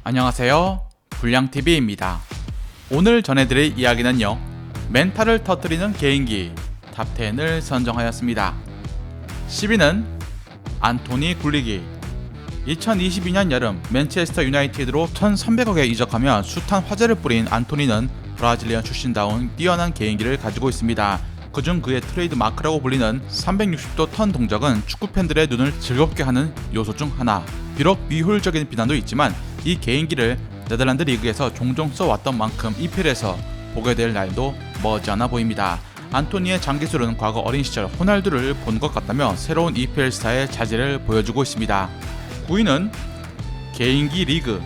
안녕하세요, 불량TV입니다. 오늘 전해드릴 이야기는요, 멘탈을 터뜨리는 개인기 탑10을 선정하였습니다. 10위는 안토니 굴리기. 2022년 여름 맨체스터 유나이티드로 1300억에 이적하며 숱한 화제를 뿌린 안토니는 브라질리언 출신다운 뛰어난 개인기를 가지고 있습니다. 그중 그의 트레이드 마크라고 불리는 360도 턴 동작은 축구 팬들의 눈을 즐겁게 하는 요소 중 하나. 비록 미효율적인 비난도 있지만 이 개인기를 네덜란드 리그에서 종종 써왔던 만큼 EPL에서 보게 될 날도 머지않아 보입니다. 안토니의 장기술은 과거 어린 시절 호날두를 본 것 같다며 새로운 EPL 스타의 자질을 보여주고 있습니다. 9위는 개인기 리그.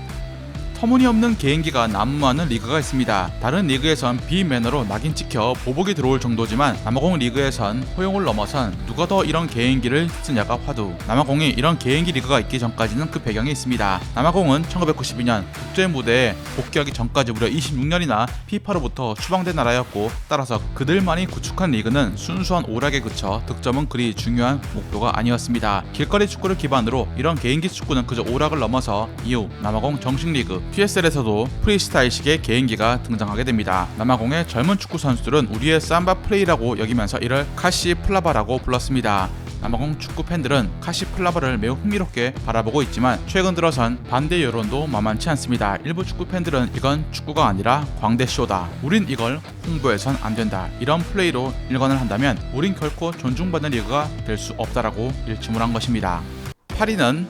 터무니없는 개인기가 난무하는 리그가 있습니다. 다른 리그에선 비매너로 낙인 찍혀 보복이 들어올 정도지만 남아공 리그에선 허용을 넘어선 누가 더 이런 개인기를 쓰냐가 화두. 남아공이 이런 개인기 리그가 있기 전까지는 그 배경이 있습니다. 남아공은 1992년 국제 무대에 복귀하기 전까지 무려 26년이나 피파로부터 추방된 나라였고, 따라서 그들만이 구축한 리그는 순수한 오락에 그쳐 득점은 그리 중요한 목표가 아니었습니다. 길거리 축구를 기반으로 이런 개인기 축구는 그저 오락을 넘어서 이후 남아공 정식 리그 PSL에서도 프리스타일식의 개인기가 등장하게 됩니다. 남아공의 젊은 축구 선수들은 우리의 삼바 플레이라고 여기면서 이를 카시플라바라고 불렀습니다. 남아공 축구 팬들은 카시플라바를 매우 흥미롭게 바라보고 있지만 최근 들어선 반대 여론도 만만치 않습니다. 일부 축구 팬들은 이건 축구가 아니라 광대쇼다, 우린 이걸 홍보해선 안 된다, 이런 플레이로 일관을 한다면 우린 결코 존중받는 리그가 될 수 없다라고 일침을 한 것입니다. 8위는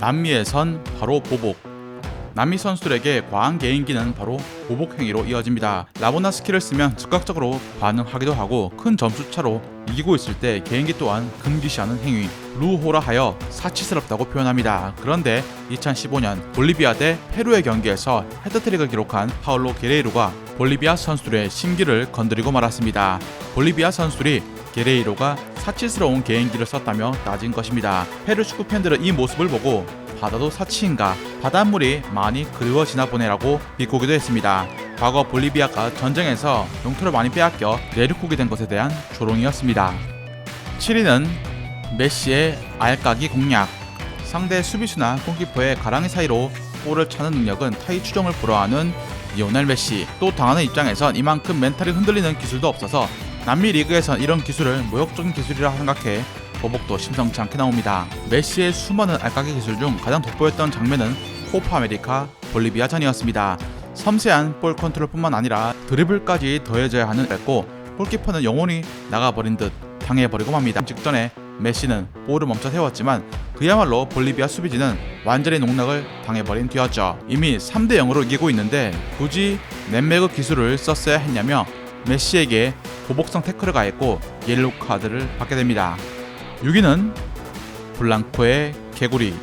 남미에선 바로 보복. 남미 선수들에게 과한 개인기는 바로 보복 행위로 이어집니다. 라보나 스킬을 쓰면 즉각적으로 반응하기도 하고 큰 점수차로 이기고 있을 때 개인기 또한 금기시하는 행위, 루호라 하여 사치스럽다고 표현합니다. 그런데 2015년 볼리비아 대 페루의 경기에서 헤드트릭을 기록한 파울로 게레이로가 볼리비아 선수들의 심기를 건드리고 말았습니다. 볼리비아 선수들이 게레이로가 사치스러운 개인기를 썼다며 따진 것입니다. 페루 축구 팬들은 이 모습을 보고 바다도 사치인가, 바닷물이 많이 그리워지나 보네라고 비꼬기도 했습니다. 과거 볼리비아가 전쟁에서 영토를 많이 빼앗겨 내륙국이 된 것에 대한 조롱이었습니다. 7위는 메시의 알까기 공략. 상대 수비수나 골키퍼의 가랑이 사이로 골을 차는 능력은 타이 추종을 불허하는 리오넬 메시. 또 당하는 입장에선 이만큼 멘탈이 흔들리는 기술도 없어서 남미 리그에선 이런 기술을 모욕적인 기술이라 생각해 보복도 심상치 않게 나옵니다. 메시의 수많은 알까기 기술 중 가장 돋보였던 장면은 코파 아메리카 볼리비아전이었습니다. 섬세한 볼 컨트롤뿐만 아니라 드리블까지 더해져야 하는 뺐고 골키퍼는 영혼이 나가버린 듯 당해버리고 맙니다. 직전에 메시는 볼을 멈춰 세웠지만 그야말로 볼리비아 수비진은 완전히 농락을 당해버린 뒤였죠. 이미 3대0으로 이기고 있는데 굳이 넷매그 기술을 썼어야 했냐며 메시에게 보복성 태클을 가했고 옐로우 카드를 받게 됩니다. 6위는 블랑코의 개구리.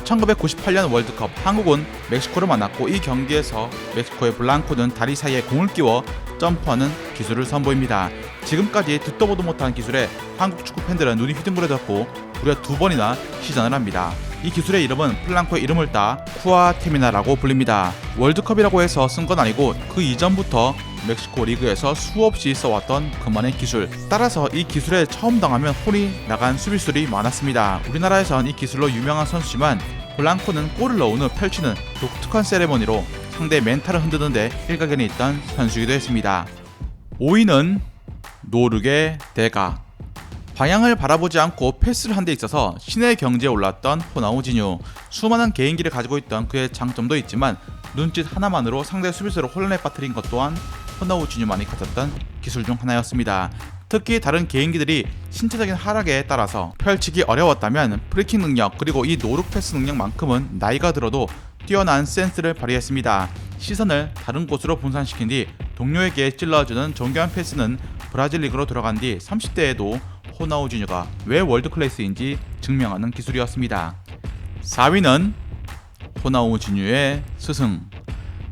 1998년 월드컵 한국은 멕시코를 만났고 이 경기에서 멕시코의 블랑코는 다리 사이에 공을 끼워 점프하는 기술을 선보입니다. 지금까지 듣도 보도 못한 기술에 한국 축구 팬들은 눈이 휘둥그레졌고 무려 2번이나 시전을 합니다. 이 기술의 이름은 블랑코의 이름을 따 쿠아테미나라고 불립니다. 월드컵이라고 해서 쓴 건 아니고 그 이전부터 멕시코 리그에서 수없이 써왔던 그만의 기술. 따라서 이 기술에 처음 당하면 혼이 나간 수비수들이 많았습니다. 우리나라에선 이 기술로 유명한 선수지만 블랑코는 골을 넣은 후 펼치는 독특한 세레머니로 상대의 멘탈을 흔드는데 일가견이 있던 선수이기도 했습니다. 5위는 노르게 대가. 방향을 바라보지 않고 패스를 한 데 있어서 신의 경지에 올랐던 호나우지뉴. 수많은 개인기를 가지고 있던 그의 장점도 있지만 눈짓 하나만으로 상대 수비수를 혼란에 빠뜨린 것 또한 호나우지뉴만이 가졌던 기술 중 하나였습니다. 특히 다른 개인기들이 신체적인 하락에 따라서 펼치기 어려웠다면 프리킥 능력 그리고 이 노룩 패스 능력만큼은 나이가 들어도 뛰어난 센스를 발휘했습니다. 시선을 다른 곳으로 분산시킨 뒤 동료에게 찔러주는 정교한 패스는 브라질 리그로 들어간 뒤 30대에도 호나우지뉴가 왜 월드클래스인지 증명하는 기술이었습니다. 4위는 호나우지뉴의 스승.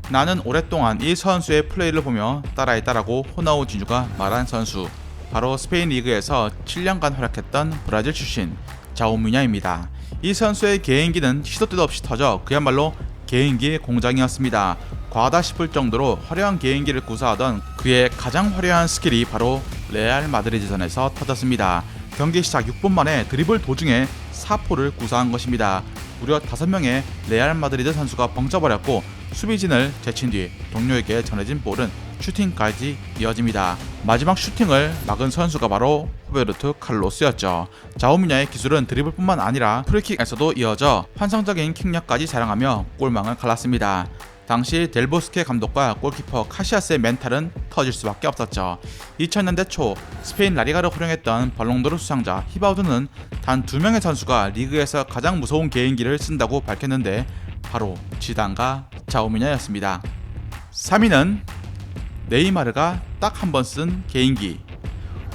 나는 오랫동안 이 선수의 플레이를 보며 따라했다라고 호나우지뉴가 말한 선수, 바로 스페인 리그에서 7년간 활약했던 브라질 출신 자오미냐입니다. 이 선수의 개인기는 시도 때도 없이 터져 그야말로 개인기 공장이었습니다. 과하다 싶을 정도로 화려한 개인기를 구사하던 그의 가장 화려한 스킬이 바로 레알 마드리드전에서 터졌습니다. 경기 시작 6분 만에 드리블 도중에 사포를 구사한 것입니다. 무려 5명의 레알 마드리드 선수가 벙쪄버렸고 수비진을 제친 뒤 동료에게 전해진 볼은 슈팅까지 이어집니다. 마지막 슈팅을 막은 선수가 바로 호베르토 칼로스였죠. 자오미냐의 기술은 드리블뿐만 아니라 프리킥에서도 이어져 환상적인 킥력까지 자랑하며 골망을 갈랐습니다. 당시 델보스케 감독과 골키퍼 카시아스의 멘탈은 터질 수밖에 없었죠. 2000년대 초 스페인 라리가를 호령했던 발롱도르 수상자 히바우드는 단 2명의 선수가 리그에서 가장 무서운 개인기를 쓴다고 밝혔는데 바로 지단과 자오미냐였습니다. 3위는 네이마르가 딱 한 번 쓴 개인기.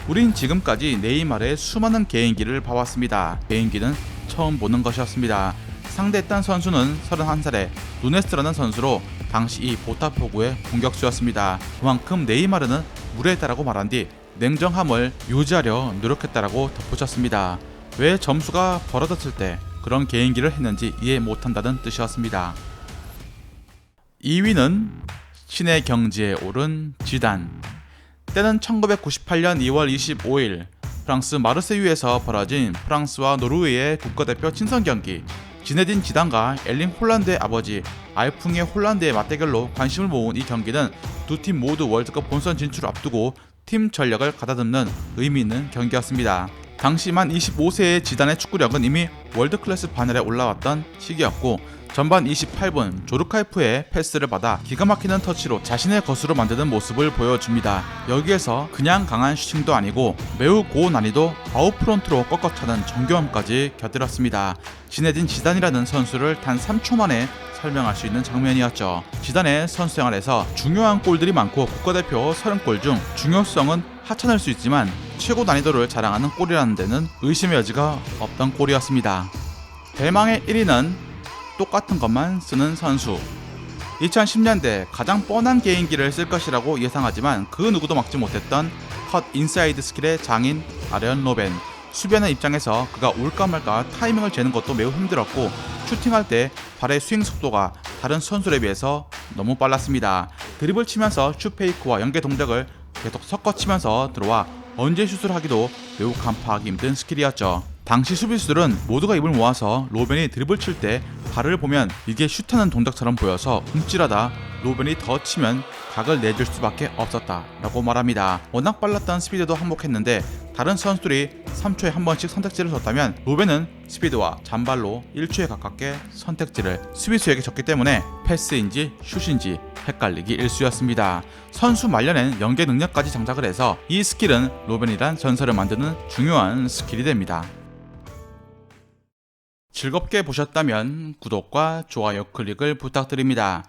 우린 지금까지 네이마르의 수많은 개인기를 봐왔습니다. 개인기는 처음 보는 것이었습니다. 상대했던 선수는 31살의 누네스라는 선수로 당시 이 보타포구의 공격수였습니다. 그만큼 네이마르는 무례했다라고 말한 뒤 냉정함을 유지하려 노력했다라고 덧붙였습니다. 왜 점수가 벌어졌을 때 그런 개인기를 했는지 이해 못한다는 뜻이었습니다. 2위는 신의 경지에 오른 지단. 때는 1998년 2월 25일 프랑스 마르세유에서 벌어진 프랑스와 노르웨이의 국가대표 친선 경기. 지네딘 지단과 엘링 홀란드의 아버지 알풍의 홀란드의 맞대결로 관심을 모은 이 경기는 두 팀 모두 월드컵 본선 진출을 앞두고 팀 전력을 가다듬는 의미 있는 경기였습니다. 당시 만 25세의 지단의 축구력은 이미 월드클래스 반열에 올라왔던 시기였고 전반 28분 조르카이프의 패스를 받아 기가 막히는 터치로 자신의 것으로 만드는 모습을 보여줍니다. 여기에서 그냥 강한 슈팅도 아니고 매우 고난이도 아웃프론트로 꺾어차는 정교함까지 곁들였습니다. 지네딘 지단이라는 선수를 단 3초 만에 설명할 수 있는 장면이었죠. 지단의 선수 생활에서 중요한 골들이 많고 국가대표 30골 중 중요성은 하찮을 수 있지만 최고 난이도를 자랑하는 골이라는 데는 의심의 여지가 없던 골이었습니다. 대망의 1위는 똑같은 것만 쓰는 선수. 2010년대 가장 뻔한 개인기를 쓸 것이라고 예상하지만 그 누구도 막지 못했던 컷 인사이드 스킬의 장인 아르연 로벤. 수비하는 입장에서 그가 올까 말까 타이밍을 재는 것도 매우 힘들었고 슈팅할 때 발의 스윙 속도가 다른 선수들에 비해서 너무 빨랐습니다. 드리블 치면서 슛 페이크와 연계 동작을 계속 섞어치면서 들어와 언제 슛을 하기도 매우 간파하기 힘든 스킬이었죠. 당시 수비수들은 모두가 입을 모아서 로벤이 드리블 칠 때 발을 보면 이게 슛하는 동작처럼 보여서 움찔하다 로벤이 더 치면 각을 내줄 수밖에 없었다 라고 말합니다. 워낙 빨랐던 스피드도 한몫했는데 다른 선수들이 3초에 한 번씩 선택지를 줬다면 로벤은 스피드와 잔발로 1초에 가깝게 선택지를 수비수에게 줬기 때문에 패스인지 슛인지 헷갈리기 일쑤였습니다. 선수 말년엔 연계 능력까지 장착을 해서 이 스킬은 로벤이란 전설을 만드는 중요한 스킬이 됩니다. 즐겁게 보셨다면 구독과 좋아요 클릭을 부탁드립니다.